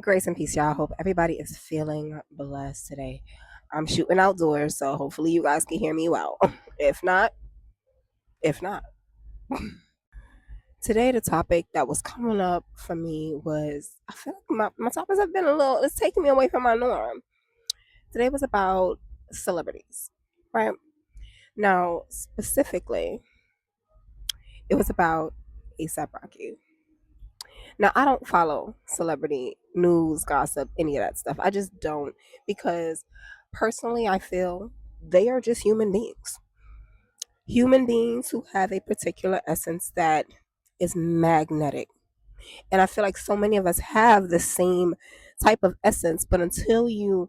Grace and peace, y'all. Hope everybody is feeling blessed today. I'm shooting outdoors, so hopefully you guys can hear me well. If not, if not. Today, the topic that was coming up for me was I feel like my topics have been it's taking me away from my norm. Today was about celebrities, right? Now, specifically, it was about ASAP Rocky. Now, I don't follow celebrity news, gossip, any of that stuff. I just don't because personally, I feel they are just human beings. Human beings who have a particular essence that is magnetic. And I feel like so many of us have the same type of essence, but until you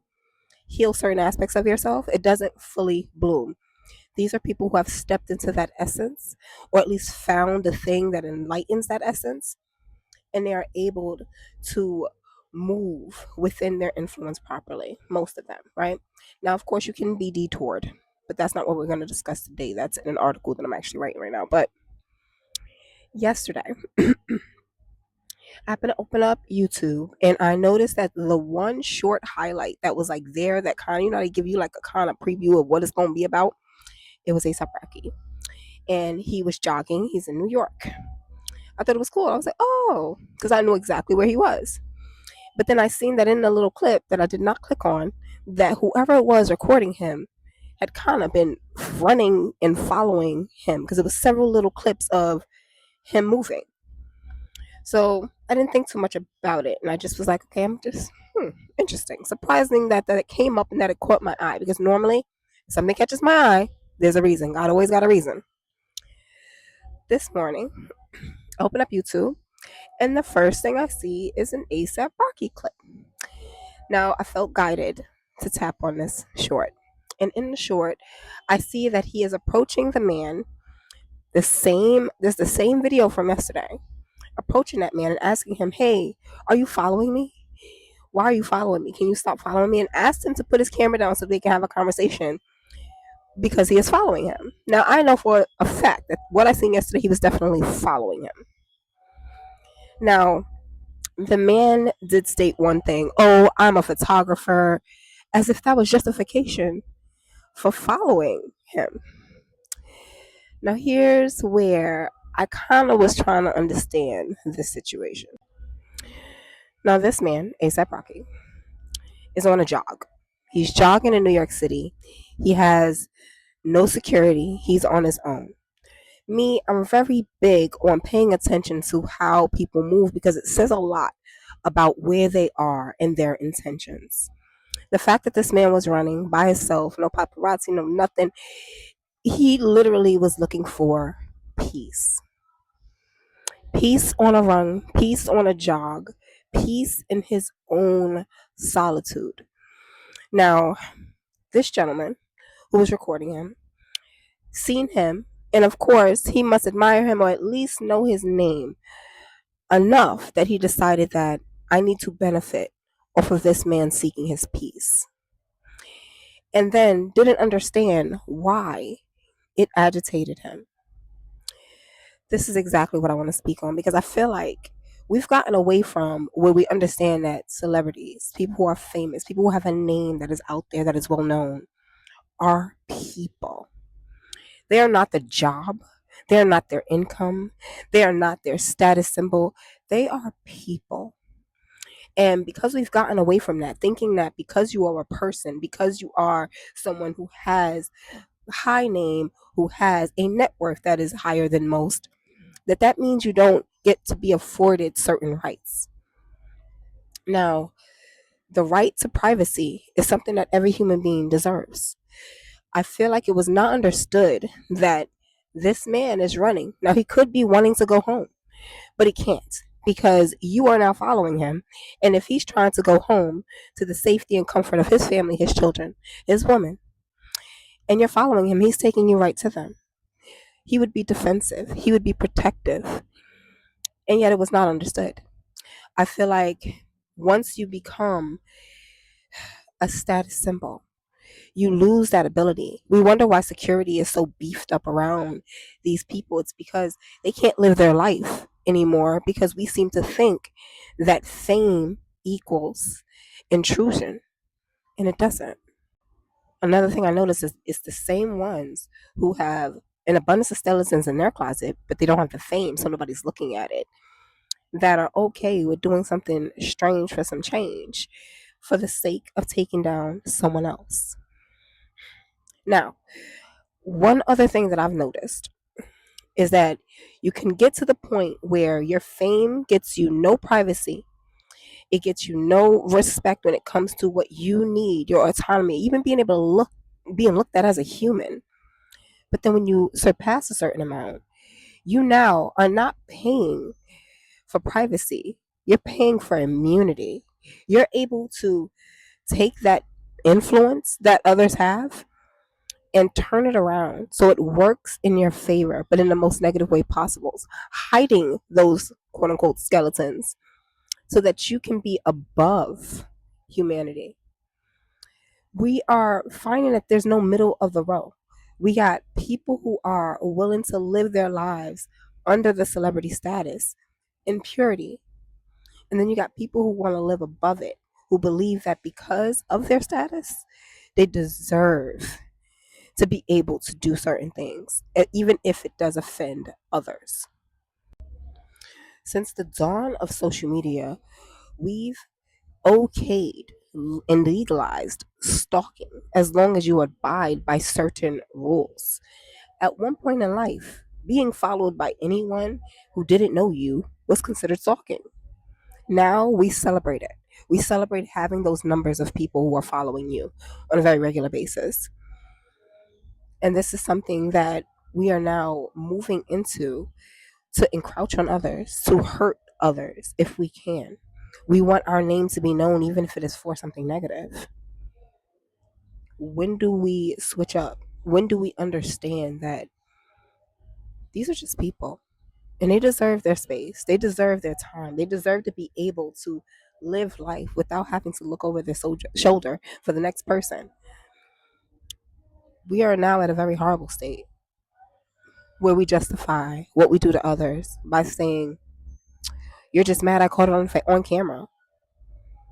heal certain aspects of yourself, it doesn't fully bloom. These are people who have stepped into that essence, or at least found the thing that enlightens that essence, and they are able to move within their influence properly, most of them, right? Now, of course, you can be detoured, but that's not what we're going to discuss today. That's in an article that I'm actually writing right now. But yesterday, I happened to open up YouTube and I noticed that the one short highlight that was like there that kind of, they give you like a kind of preview of what it's going to be about. It was A$AP Rocky. And he was jogging. He's in New York. I thought it was cool. I was like, oh, because I knew exactly where he was. But then I seen that in the little clip that I did not click on, that whoever it was recording him had kind of been running and following him because it was several little clips of him moving. So I didn't think too much about it, and I just was like, okay, I'm just interesting, surprising that it came up and that it caught my eye because normally if something catches my eye, there's a reason. God always got a reason. This morning, I open up YouTube, and the first thing I see is an A$AP Rocky clip. Now, I felt guided to tap on this short. And in the short, I see that he is approaching the man, there's the same video from yesterday, approaching that man and asking him, hey, are you following me? Why are you following me? Can you stop following me? And asked him to put his camera down so they can have a conversation because he is following him. Now, I know for a fact that what I seen yesterday, he was definitely following him. Now, the man did state one thing, oh, I'm a photographer, as if that was justification for following him. Now, here's where I kind of was trying to understand this situation. Now, this man, A$AP Rocky, is on a jog. He's jogging in New York City. He has no security. He's on his own. Me, I'm very big on paying attention to how people move because it says a lot about where they are and their intentions. The fact that this man was running by himself, no paparazzi, no nothing, he literally was looking for peace. Peace on a run, peace on a jog, peace in his own solitude. Now, this gentleman who was recording him, seen him, and of course, he must admire him or at least know his name enough that he decided that I need to benefit off of this man seeking his peace. And then didn't understand why it agitated him. This is exactly what I want to speak on because I feel like we've gotten away from where we understand that celebrities, people who are famous, people who have a name that is out there, that is well known, are people. They are not the job. They are not their income. They are not their status symbol. They are people. And because we've gotten away from that, thinking that because you are a person, because you are someone who has a high name, who has a net worth that is higher than most, that means you don't get to be afforded certain rights. Now, the right to privacy is something that every human being deserves. I feel like it was not understood that this man is running. Now, he could be wanting to go home, but he can't because you are now following him. And if he's trying to go home to the safety and comfort of his family, his children, his woman, and you're following him, he's taking you right to them. He would be defensive, he would be protective, and yet it was not understood. I feel like once you become a status symbol, you lose that ability. We wonder why security is so beefed up around these people. It's because they can't live their life anymore because we seem to think that fame equals intrusion, and it doesn't. Another thing I noticed is it's the same ones who have an abundance of skeletons in their closet, but they don't have the fame, so nobody's looking at it, that are okay with doing something strange for some change for the sake of taking down someone else. Now, one other thing that I've noticed is that you can get to the point where your fame gets you no privacy. It gets you no respect when it comes to what you need, your autonomy, even being able to being looked at as a human. But then when you surpass a certain amount, you now are not paying for privacy. You're paying for immunity. You're able to take that influence that others have and turn it around so it works in your favor, but in the most negative way possible, hiding those quote unquote skeletons so that you can be above humanity. We are finding that there's no middle of the road. We got people who are willing to live their lives under the celebrity status in purity. And then you got people who want to live above it, who believe that because of their status, they deserve to be able to do certain things, even if it does offend others. Since the dawn of social media, we've okayed and legalized stalking as long as you abide by certain rules. At one point in life, being followed by anyone who didn't know you was considered stalking. Now we celebrate it. We celebrate having those numbers of people who are following you on a very regular basis. And this is something that we are now moving into to encroach on others, to hurt others if we can. We want our name to be known, even if it is for something negative. When do we switch up? When do we understand that these are just people and they deserve their space? They deserve their time. They deserve to be able to live life without having to look over their shoulder for the next person. We are now at a very horrible state where we justify what we do to others by saying, "You're just mad I caught it on camera."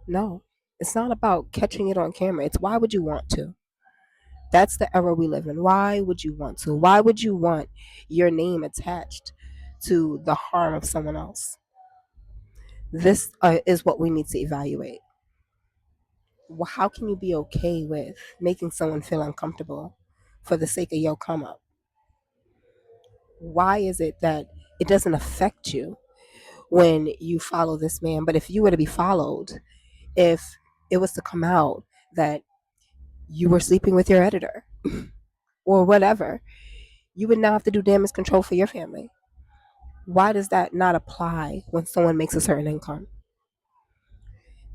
No, it's not about catching it on camera. It's why would you want to? That's the era we live in. Why would you want to? Why would you want your name attached to the harm of someone else? This is what we need to evaluate. How can you be okay with making someone feel uncomfortable for the sake of your come up? Why is it that it doesn't affect you when you follow this man? But if you were to be followed, if it was to come out that you were sleeping with your editor or whatever, you would now have to do damage control for your family. Why does that not apply when someone makes a certain income?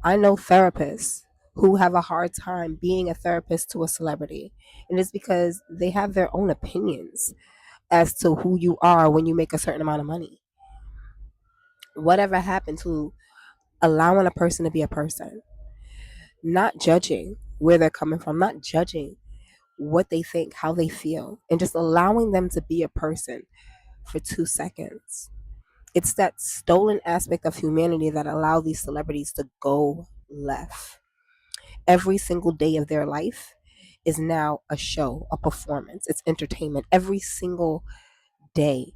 I know therapists who have a hard time being a therapist to a celebrity, and it's because they have their own opinions as to who you are when you make a certain amount of money. Whatever happened to allowing a person to be a person, not judging where they're coming from, not judging what they think, how they feel, and just allowing them to be a person for 2 seconds? It's that stolen aspect of humanity that allow these celebrities to go left. Every single day of their life is now a show, a performance. It's entertainment. Every single day.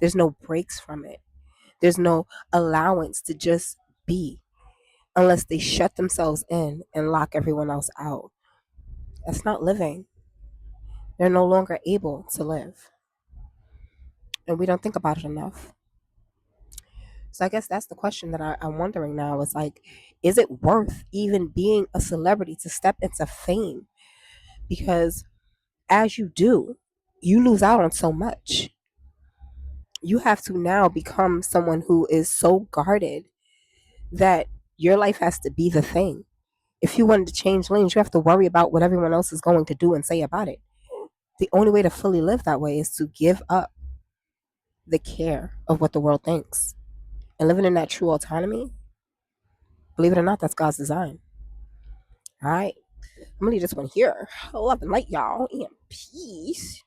There's no breaks from it. There's no allowance to just be unless they shut themselves in and lock everyone else out. That's not living. They're no longer able to live. And we don't think about it enough. So I guess that's the question that I'm wondering now is like, is it worth even being a celebrity to step into fame? Because as you do, you lose out on so much. You have to now become someone who is so guarded that your life has to be the thing. If you wanted to change lanes, you have to worry about what everyone else is going to do and say about it. The only way to fully live that way is to give up the care of what the world thinks. And living in that true autonomy, believe it or not, that's God's design. All right. I'm gonna leave this one here. Love and light, y'all, and peace.